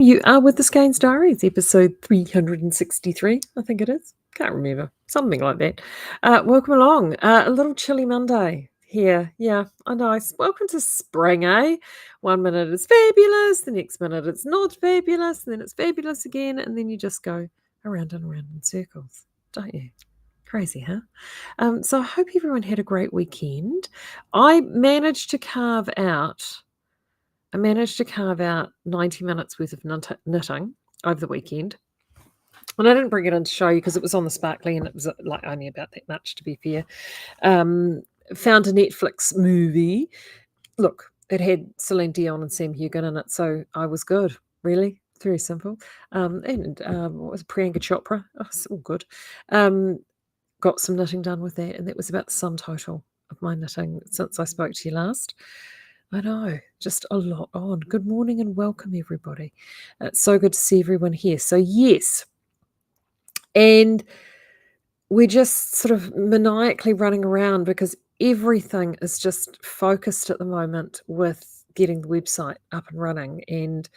You are with the Skeinz Diaries, episode 363, I think it is. Can't remember. Something like that. Welcome along. A little chilly Monday here. Yeah, I know. Welcome to spring, eh? 1 minute it's fabulous, the next minute it's not fabulous, and then it's fabulous again, and then you just go around and around in circles, don't you? Crazy, huh? So I hope everyone had a great weekend. I managed to carve out 90 minutes worth of knitting over the weekend. And I didn't bring it in to show you because it was on the Sparkly and it was like only about that much, to be fair. Found a Netflix movie. Look, it had Celine Dion and Sam Hugan in it, so I was good, really. Very simple. And what was it, Priyanka Chopra? Oh, it's all good. Got some knitting done with that, and that was about the sum total of my knitting since I spoke to you last. I know, just a lot on. Good morning and welcome, everybody. It's so good to see everyone here. So, yes, and we're just sort of maniacally running around because everything is just focused at the moment with getting the website up and running. And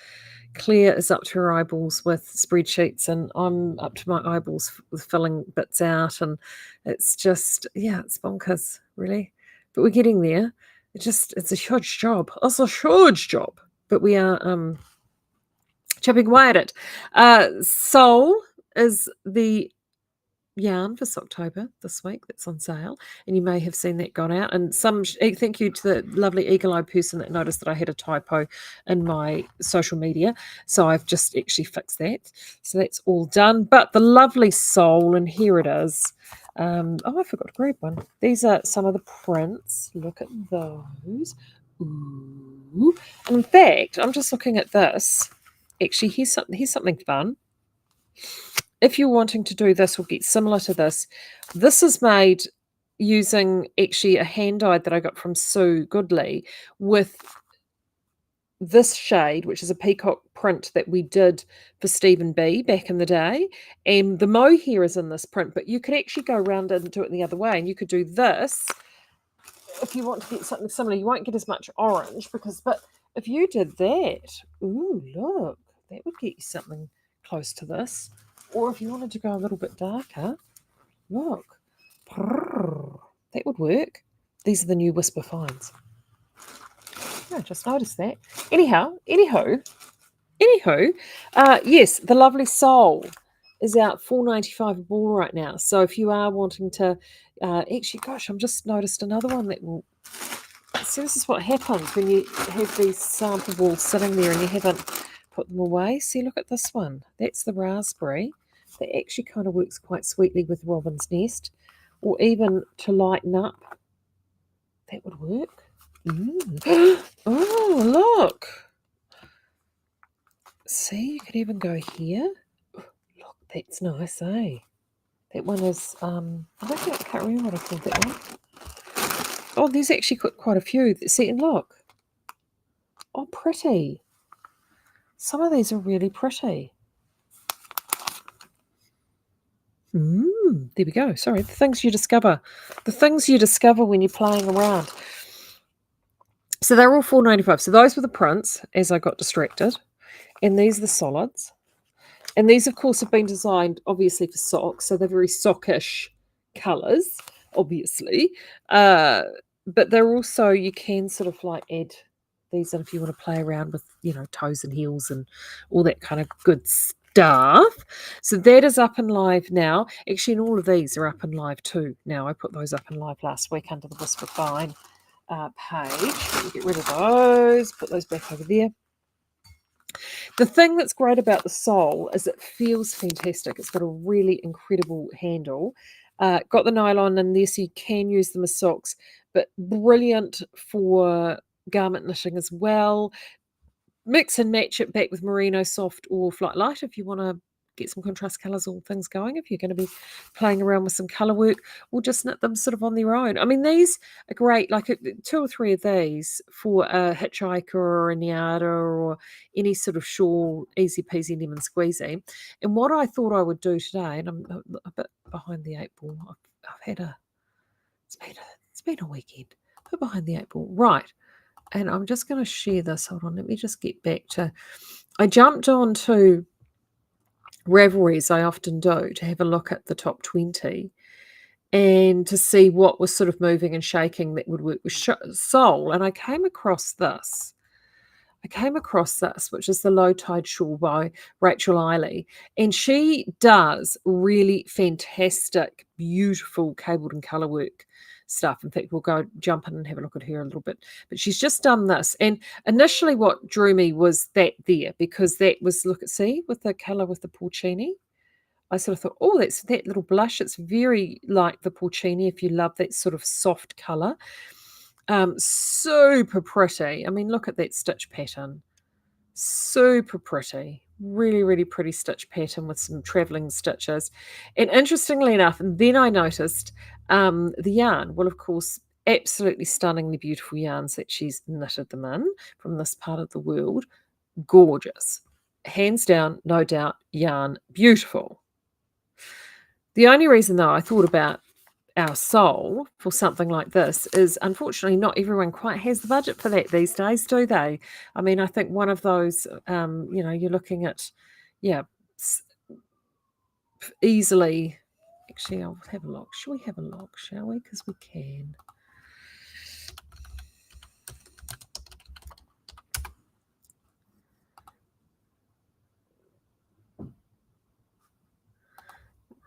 Claire is up to her eyeballs with spreadsheets, and I'm up to my eyeballs with filling bits out. And it's just, yeah, it's bonkers, really. But we're getting there. It's a huge job. It's a huge job. But we are chipping away at it. Soul is the yarn for Socktober this week that's on sale, and you may have seen that gone out. And thank you to the lovely eagle-eyed person that noticed that I had a typo in my social media, so I've just actually fixed that, so that's all done. But the lovely Soul, and here it is. I forgot to grab one. These are some of the prints. Look at those. Ooh. And in fact, I'm just looking at this. Actually, here's something fun. If you're wanting to do this or get similar to this is made using actually a hand dyed that I got from Sue Goodley with this shade, which is a peacock print that we did for Stephen B back in the day. And the mohair is in this print, but you could actually go around and do it the other way. And you could do this if you want to get something similar. You won't get as much orange but if you did that, ooh, look, that would get you something close to this. Or if you wanted to go a little bit darker, look, that would work. These are the new Whisper Finds. I just noticed that. Anywho, yes, the lovely Soul is out $4.95 a ball right now. So if you are wanting to, actually, gosh, I'm just noticed another one that will. See, this is what happens when you have these sample balls sitting there and you haven't put them away. See, look at this one. That's the raspberry. That actually kind of works quite sweetly with Robin's Nest, or even to lighten up. That would work. Oh, look. See, you could even go here. Look, that's nice, eh? That one is, I can't remember what I called that one. Oh, there's actually quite a few. See, and look. Oh, pretty. Some of these are really pretty. There we go. Sorry, the things you discover. The things you discover when you're playing around. So they're all $4.95. So those were the prints, as I got distracted. And these are the solids. And these, of course, have been designed, obviously, for socks. So they're very sockish colours, obviously. But they're also, you can sort of like add these in if you want to play around with, toes and heels and all that kind of good stuff. So that is up and live now. Actually, and all of these are up and live too now. I put those up and live last week under the Whisper Fine page. Get rid of those, put those back over there. The thing that's great about the Soul is it feels fantastic. It's got a really incredible handle. Got the nylon in there so you can use them as socks, but brilliant for garment knitting as well. Mix and match it back with Merino Soft or Flight Light if you want to get some contrast colours or things going, if you're going to be playing around with some colour work, or just knit them sort of on their own. I mean, these are great, like 2 or 3 of these for a hitchhiker or a Niada or any sort of shawl, easy peasy lemon squeezy. And what I thought I would do today, and I'm a bit behind the 8 ball, it's been a weekend, a bit behind the 8 ball, right. And I'm just going to share this. Hold on, let me just get back to I jumped on to Ravelry, as I often do, to have a look at the top 20 and to see what was sort of moving and shaking that would work with Soul. And I came across this. Which is the Low Tide Shawl by Rachel Eiley. And she does really fantastic, beautiful cabled and colour work stuff. In fact, we'll go jump in and have a look at her a little bit. But she's just done this. And initially what drew me was that there, because that was, look at, see, with the colour with the porcini. I sort of thought, oh, that's that little blush. It's very like the porcini if you love that sort of soft colour. Super pretty. I mean, look at that stitch pattern. Super pretty. Really, really pretty stitch pattern with some travelling stitches. And interestingly enough, and then I noticed the yarn. Well, of course, absolutely stunningly beautiful yarns that she's knitted them in from this part of the world. Gorgeous. Hands down, no doubt, yarn beautiful. The only reason, though, I thought about our Soul for something like this is, unfortunately, not everyone quite has the budget for that these days, do they? I mean, I think one of those, you're looking at, easily. Actually, I'll have a look. Shall we have a look, shall we? Because we can.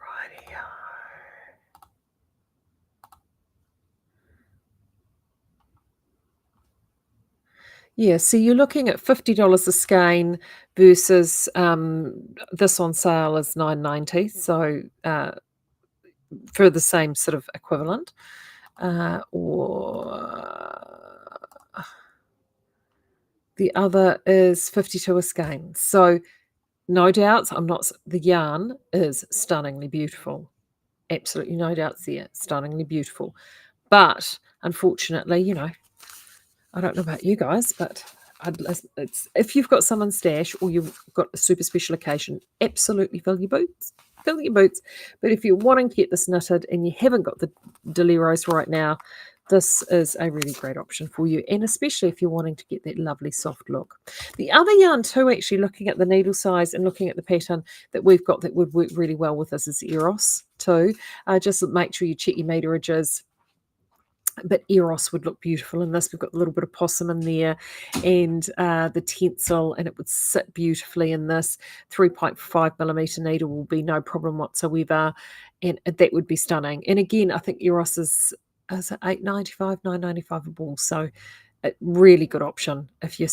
Rightio. Yeah, so you're looking at $50 a skein versus this on sale is $9.90. So for the same sort of equivalent, or the other is 52 a skein. So no doubts, the yarn is stunningly beautiful. Absolutely no doubts there, stunningly beautiful. But unfortunately, I don't know about you guys, but if you've got some in stash or you've got a super special occasion, absolutely fill your boots. But if you're wanting to get this knitted and you haven't got the Deliros right now, this is a really great option for you, and especially if you're wanting to get that lovely soft look. The other yarn too, actually, looking at the needle size and looking at the pattern that we've got that would work really well with this is Eros too. Just make sure you check your meterages. But Eros would look beautiful in this. We've got a little bit of possum in there and the tencel, and it would sit beautifully in this. 3.5mm needle will be no problem whatsoever, and that would be stunning. And again, I think Eros is $8.95, $9.95 a ball. So a really good option if you're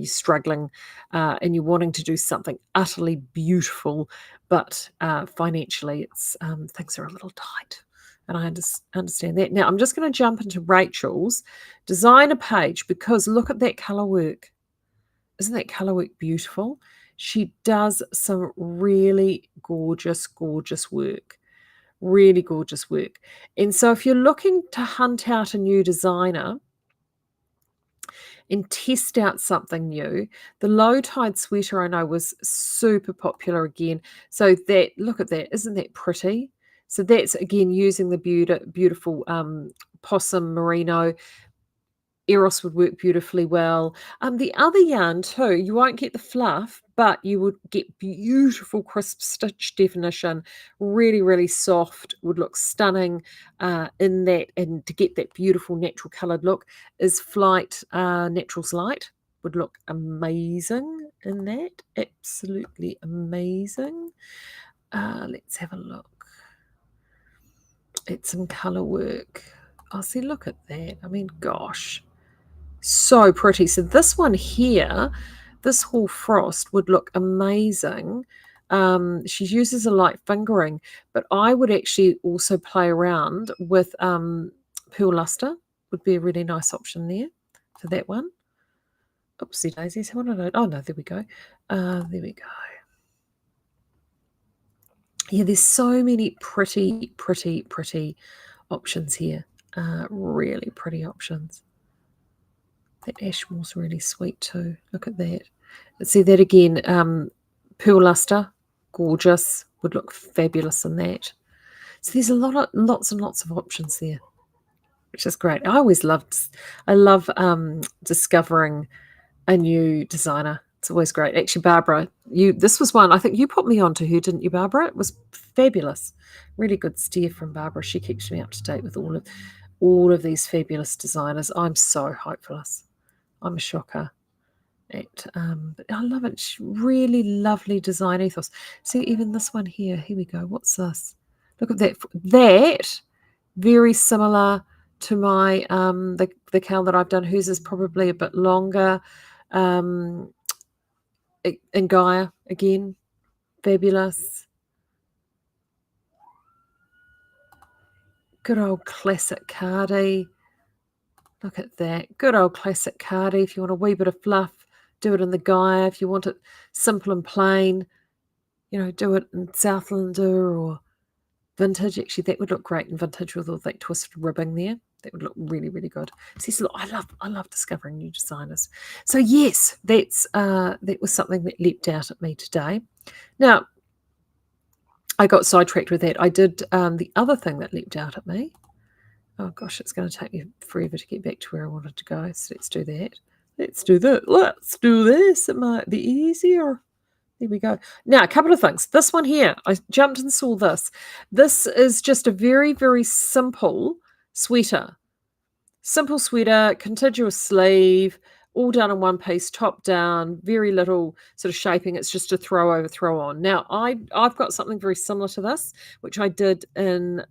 struggling and you're wanting to do something utterly beautiful, but financially it's things are a little tight. And I understand that. Now, I'm just going to jump into Rachel's designer page because look at that colour work. Isn't that colour work beautiful? She does some really gorgeous, gorgeous work. Really gorgeous work. And so if you're looking to hunt out a new designer and test out something new, the Low Tide Sweater I know was super popular again. So that, look at that. Isn't that pretty? So that's, again, using the beautiful possum merino. Eros would work beautifully well. The other yarn too, you won't get the fluff, but you would get beautiful crisp stitch definition. Really, really soft, would look stunning in that. And to get that beautiful natural coloured look is Flight Naturals Light. Would look amazing in that. Absolutely amazing. Let's have a look. It's some colour work. Oh, see, look at that. I mean, gosh, so pretty. So this one here, this Hall Frost would look amazing. She uses a light fingering, but I would actually also play around with Pearl Luster. Would be a really nice option there for that one. Oopsie daisies. What did I? Oh no, there we go. There we go. Yeah, there's so many pretty, pretty, pretty options here. Really pretty options. That Ashmore's really sweet too. Look at that. See that again. Pearl Luster, gorgeous. Would look fabulous in that. So there's lots and lots of options there, which is great. I love discovering a new designer It's always great. Actually, Barbara, this was one I think you put me onto her, didn't you, Barbara? It was fabulous. Really good steer from Barbara. She keeps me up to date with all of these fabulous designers. I'm so hopeless. I'm a shocker. But I love it. Really lovely design ethos. See, even this one here. Here we go. What's this? Look at that. That very similar to my the cowl that I've done. Hers is probably a bit longer. And Gaia again, fabulous. Good old classic cardie. Look at that. Good old classic cardie. If you want a wee bit of fluff, do it in the Gaia. If you want it simple and plain, do it in Southlander or vintage. Actually, that would look great in vintage with all that twisted ribbing there. That would look really, really good. See, so look, I love discovering new designers. So yes, that was something that leapt out at me today. Now, I got sidetracked with that. I did the other thing that leapt out at me. Oh gosh, it's going to take me forever to get back to where I wanted to go. So let's do that. Let's do that. Let's do this. It might be easier. There we go. Now, a couple of things. This one here, I jumped and saw this. This is just a very, very simple sweater. Simple sweater, contiguous sleeve, all done in one piece, top down, very little sort of shaping. It's just a throw over, throw on. Now, I've got something very similar to this, which I did in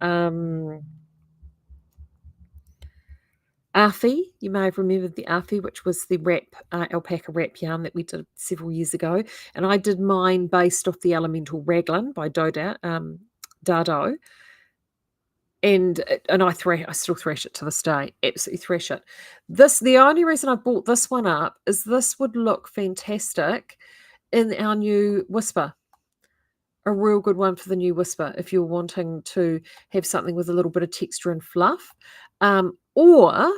Afi. You may have remembered the Afi, which was the alpaca wrap yarn that we did several years ago. And I did mine based off the Elemental Raglan by Dado. And I still thresh it to this day. Absolutely thresh it. The only reason I bought this one up is this would look fantastic in our new Whisper. A real good one for the new Whisper if you're wanting to have something with a little bit of texture and fluff. Or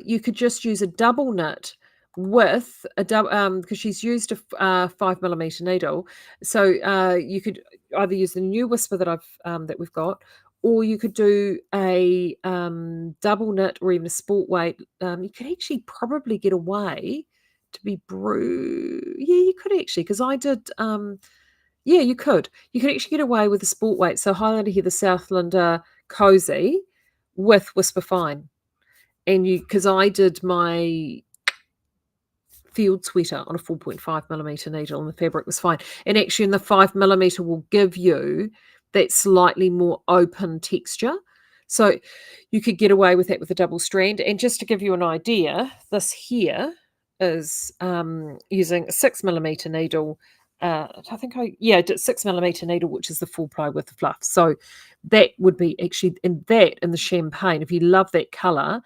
you could just use a double knit with a double because she's used a 5mm needle. So you could either use the new Whisper that we've got, or you could do a double knit or even a sport weight. You could actually probably get away to be Yeah, you could actually, because I did. Yeah, you could. You could actually get away with the sport weight. So highlighted here the Southlander Cozy with Whisper Fine. And because I did my field sweater on a 4.5mm needle and the fabric was fine. And actually in the 5mm will give you that slightly more open texture. So you could get away with that with a double strand. And just to give you an idea, this here is using a 6mm needle. I think I did 6mm needle, which is the full ply with the fluff. So that would be actually in the champagne. If you love that color,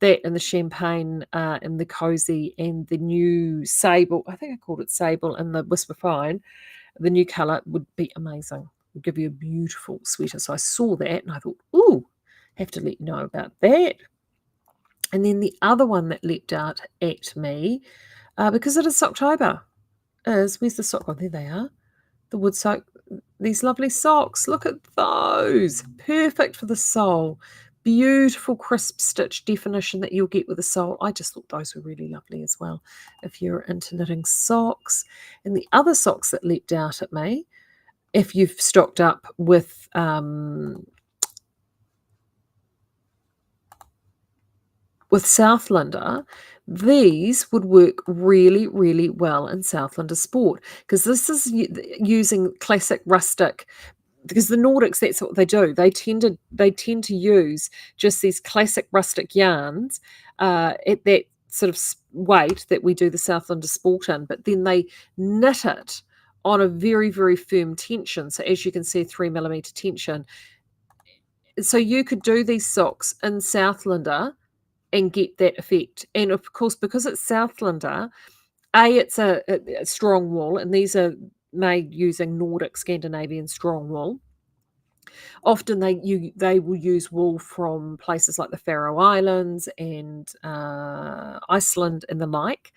that and the champagne and the cozy and the new sable, I think I called it sable, and the Whisper Fine, the new color would be amazing. Would give you a beautiful sweater. So I saw that and I thought, ooh, have to let you know about that. And then the other one that leapt out at me, because it is Socktober, where's the sock? Oh, there they are. The wood sock. These lovely socks. Look at those. Perfect for the sole. Beautiful crisp stitch definition that you'll get with the sole. I just thought those were really lovely as well if you're into knitting socks. And the other socks that leapt out at me, if you've stocked up with Southlander, these would work really, really well in Southlander Sport, because this is using classic rustic. Because the Nordics, that's what they do. They tend to use just these classic rustic yarns at that sort of weight that we do the Southlander Sport in, but then they knit it on a very, very firm tension. So as you can see, 3mm tension. So you could do these socks in Southlander and get that effect. And of course, because it's Southlander, it's a strong wool, and these are made using Nordic Scandinavian strong wool. Often they will use wool from places like the Faroe Islands and Iceland and the like.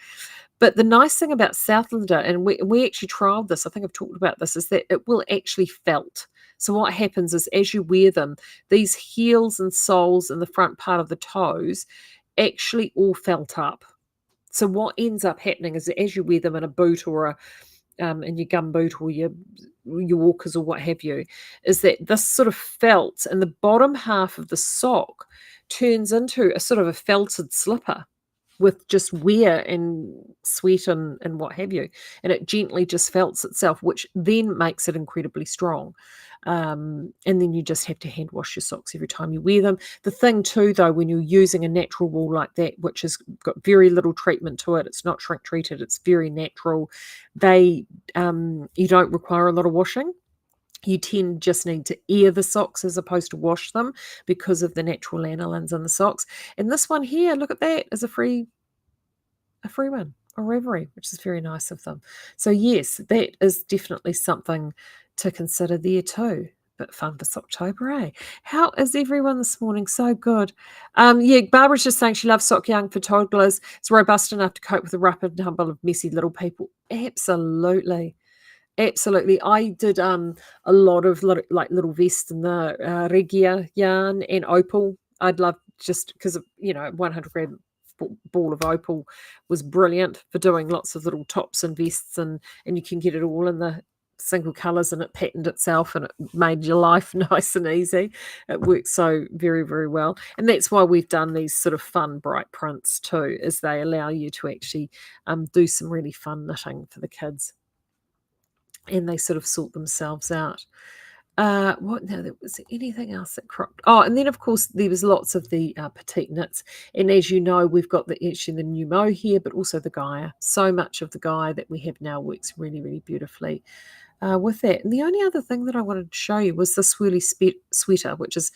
But the nice thing about Southlander, and we actually trialed this, I think I've talked about this, is that it will actually felt. So what happens is as you wear them, these heels and soles and the front part of the toes actually all felt up. So what ends up happening is that as you wear them in a boot or in your gum boot or your walkers or what have you, is that this sort of felt in the bottom half of the sock turns into a sort of a felted slipper with just wear and sweat and what have you. And it gently just felts itself, which then makes it incredibly strong. And then you just have to hand wash your socks every time you wear them. The thing too, though, when you're using a natural wool like that, which has got very little treatment to it, it's not shrink treated, it's very natural. You don't require a lot of washing. You just need to air the socks as opposed to wash them because of the natural lanolins in the socks. And this one here, look at that, is a free one on Ravelry, which is very nice of them. So yes, that is definitely something to consider there too. But fun for Socktober, eh? How is everyone this morning? So good. Yeah, Barbara's just saying she loves sock yarn for toddlers. It's robust enough to cope with the rapid tumble of messy little people. Absolutely. Absolutely. I did a lot of like little vests in the Regia yarn and opal. I'd love just because of 100 gram ball of opal was brilliant for doing lots of little tops and vests, and you can get it all in the single colors, and it patterned itself and it made your life nice and easy. It works so very, very well, and that's why we've done these sort of fun bright prints too, is they allow you to actually do some really fun knitting for the kids. And they sort of sort themselves out. What now? There was anything else that cropped? Oh, and then of course there was lots of the petite knits, and as you know, we've got the new mohair, but also the Gaia. So much of the Gaia that we have now works really, really beautifully with that. And the only other thing that I wanted to show you was the Swirly Sweater, which has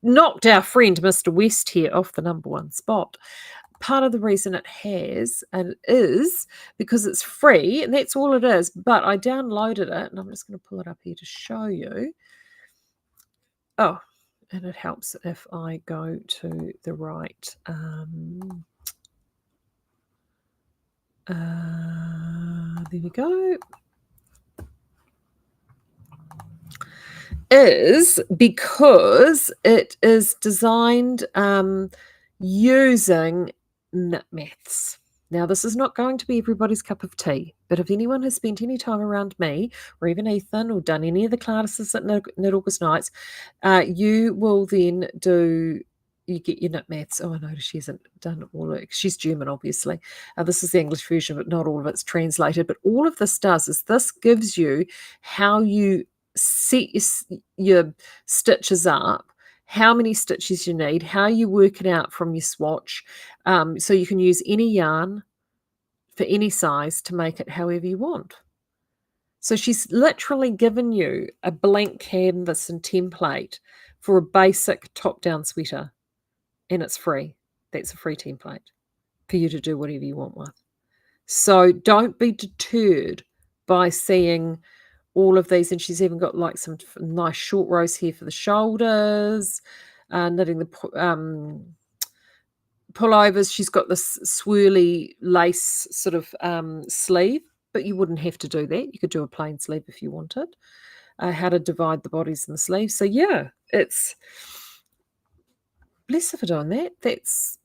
knocked our friend Mr. West here off the #1 spot. Part of the reason it has and is because it's free, and that's all it is. But I downloaded it, and I'm just going to pull it up here to show you. Oh, and it helps if I go to the right. There we go. Is because it is designed using knit maths. Now, this is not going to be everybody's cup of tea, but if anyone has spent any time around me, or even Ethan, or done any of the classes at Knit August Nights, you will then you get your knit maths. Oh, I noticed she hasn't done all of it. She's German, obviously. This is the English version, but not all of it's translated. But all of this does is this gives you how you set your stitches up, how many stitches you need, how you work it out from your swatch, so you can use any yarn for any size to make it however you want. So she's literally given you a blank canvas and template for a basic top-down sweater, and it's free. That's a free template for you to do whatever you want with. So don't be deterred by seeing all of these, and she's even got like some nice short rows here for the shoulders, knitting the pullovers. She's got this swirly lace sort of sleeve, but you wouldn't have to do that. You could do a plain sleeve if you wanted. How to divide the bodies and the sleeves. So yeah, it's bless her for doing that. It's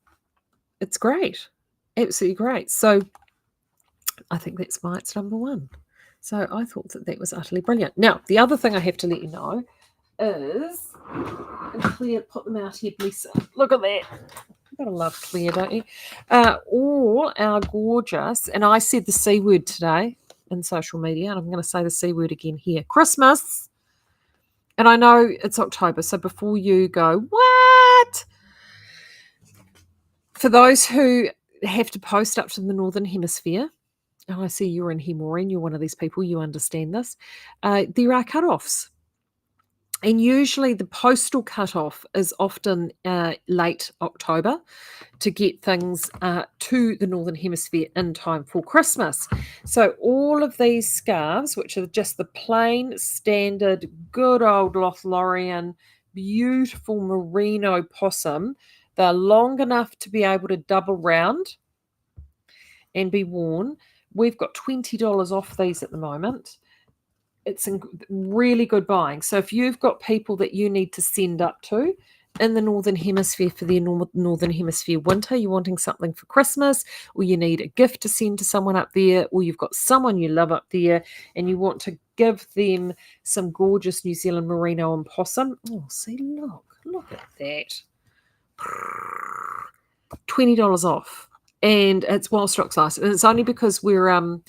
great, absolutely great. So I think that's why it's #1. So I thought that was utterly brilliant. Now, the other thing I have to let you know is, and Claire, put them out here, bless her. Look at that. You've got to love Claire, don't you? All our gorgeous, and I said the C word today in social media, and I'm going to say the C word again here, Christmas. And I know it's October, so before you go, what? For those who have to post up to the Northern Hemisphere, and I see you're in here, Maureen, you're one of these people, you understand this, there are cut-offs. And usually the postal cut-off is often late October to get things to the Northern Hemisphere in time for Christmas. So all of these scarves, which are just the plain, standard, good old Lothlorian, beautiful merino possum, they're long enough to be able to double round and be worn. We've got $20 off these at the moment. It's really good buying. So if you've got people that you need to send up to, in the Northern Hemisphere for the Northern Hemisphere winter. You're wanting something for Christmas, or you need a gift to send to someone up there, or you've got someone you love up there and you want to give them some gorgeous New Zealand merino and possum. Oh, see, look at that. $20 off. And it's while stocks last. And it's only because we're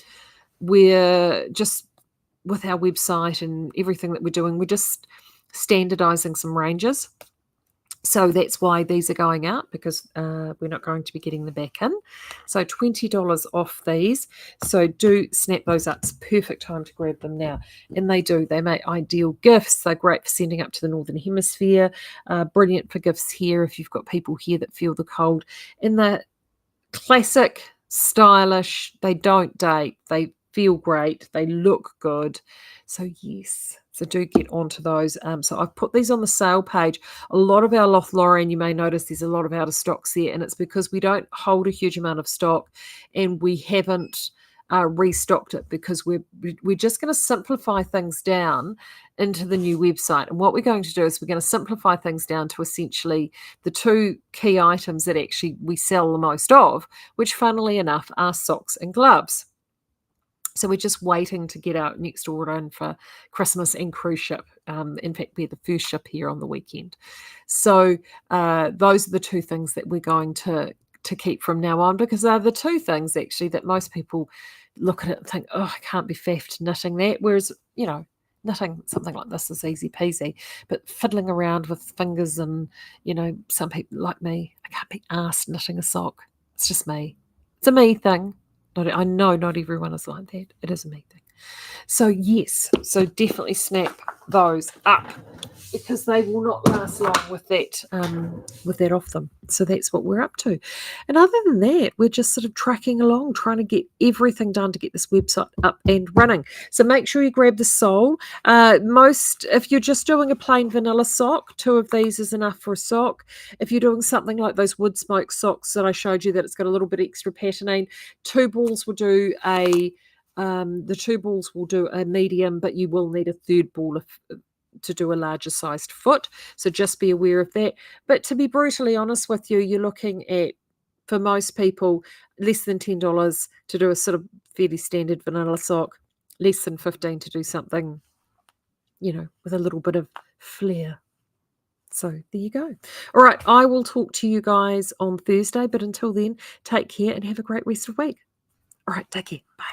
just, with our website and everything that we're doing, we're just standardizing some ranges. So that's why these are going out, because we're not going to be getting them back in. So $20 off these. So do snap those up. It's perfect time to grab them now. And they make ideal gifts. They're great for sending up to the Northern Hemisphere. Brilliant for gifts here if you've got people here that feel the cold. And they're classic, stylish. They don't date. They feel great. They look good. So yes. So do get onto those. So I've put these on the sale page. A lot of our Lothlorian, you may notice there's a lot of out of stocks there, and it's because we don't hold a huge amount of stock, and we haven't restocked it, because we're just going to simplify things down into the new website. And what we're going to do is we're going to simplify things down to essentially the two key items that actually we sell the most of, which funnily enough are socks and gloves. So we're just waiting to get our next order in for Christmas and cruise ship. In fact, we're the first ship here on the weekend. So those are the two things that we're going to keep from now on, because they're the two things actually that most people look at it and think, oh, I can't be faffed knitting that. Whereas, knitting something like this is easy peasy, but fiddling around with fingers and, some people like me, I can't be arsed knitting a sock. It's just me. It's a me thing. I know not everyone is like that. It is a me thing. So yes, so definitely snap those up, because they will not last long with that off them. So that's what we're up to. And other than that, we're just sort of tracking along, trying to get everything done to get this website up and running. So make sure you grab the sole. If you're just doing a plain vanilla sock, 2 of these is enough for a sock. If you're doing something like those wood smoke socks that I showed you, that it's got a little bit extra patterning, 2 balls will do the 2 balls will do a medium, but you will need a 3rd ball to do a larger sized foot. So just be aware of that. But to be brutally honest with you, you're looking at, for most people, less than $10 to do a sort of fairly standard vanilla sock, less than $15 to do something, with a little bit of flair. So there you go. All right, I will talk to you guys on Thursday, but until then, take care and have a great rest of the week. All right, take care. Bye.